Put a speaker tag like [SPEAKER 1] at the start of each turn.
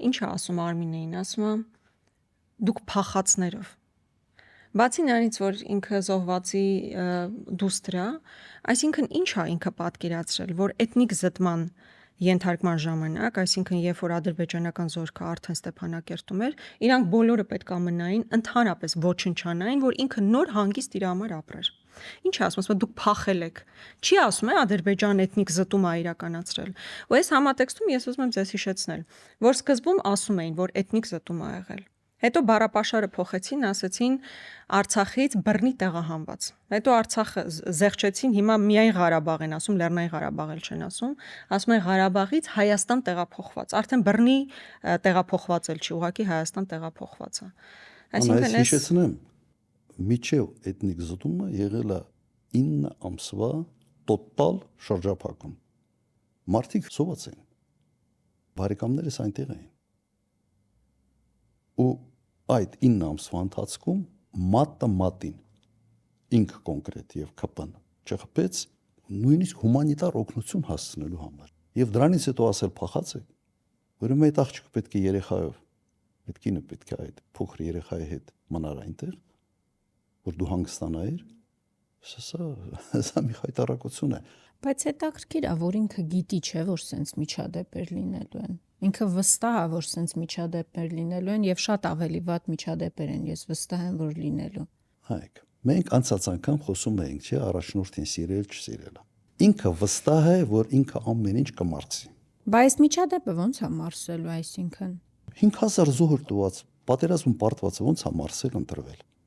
[SPEAKER 1] ինչ է ասում Արմինեին, ասում է դուք փախածներով։ Բացի նրանից, որ ինքը զոհվածի դուստր է, այսինքն ինչ է ինքը պատկերացրել, որ էթնիկ զտման ենթարկման ժամանակ, այսինքն երբ որ ադրբեջանական զորքը արդեն Ստեփանակերտում էր, իրանք բոլորը պետք է մնային, ընդհանրապես ոչնչանային, որ ինքը նոր հանգիստ իր համար ապրեր։ Ինչ ասում, դուք փախել եք։ Չի ասում է Ադրբեջան էթնիկ զտում է իրականացրել։ Ու այս համատեքստում ես ուզում եմ ձեզ հիշեցնել, որ սկզբում ասում էին, որ էթնիկ զտում է եղել։ Հետո բառապաշարը փոխեցին, ասեցին Արցախից բռնի տեղահանված։ Հետո Արցախը զեղչեցին, հիմա միայն Ղարաբաղ են ասում, Լեռնային Ղարաբաղ էլ չեն ասում, ասում են Ղարաբաղից Հայաստան տեղափոխված։ Արդեն բռնի տեղափոխված էլ չի, ուղղակի Հայաստան տեղափոխված է։
[SPEAKER 2] Այսինքն հիշեցնեմ, միջև էթնիկ զտումը եղել է 9 ամսվա տոտալ շրջափակում։ Մարդիկ սոված են։ Բարեկամներս այնտեղ էին։ Ու այդ 9 ամսվա ընթացքում մատը մատին ինքը կոնկրետ եւ ԿՊ-ն չխփեց նույնիսկ հումանիտար օգնություն հասցնելու համար։ Եվ դրանից հետո ասել փախած եք, ուրեմն այդ աղջիկը պետք է երեխայով, այդ կինը պետք է այդ փոքր երեխայի հետ մնար այնտեղ, որ դու հանգստանայիր, սա մի խայտարակություն է։
[SPEAKER 3] Բայց հետաքրքիր է, որ ինքը գիտի չէ, որ սենց միջադեպեր լինելու են։ Ինքը վստահ է, որ սենց միջադեպեր լինելու են եւ շատ ավելի վատ միջադեպեր են, ես վստահ եմ, որ լինելու։
[SPEAKER 2] Հայք, մենք անցած անգամ խոսում էինք, չէ, առաջնորդին սիրել, չսիրելը։ Ինքը վստահ է, որ ինքը ամեն ինչ կմարսի։
[SPEAKER 3] Բայց միջադեպը ո՞նց է մարսելու, այսինքն
[SPEAKER 2] 5000 զոհր տված, պատերազմում պարտվածը ո՞նց է մարսել ընտրվել։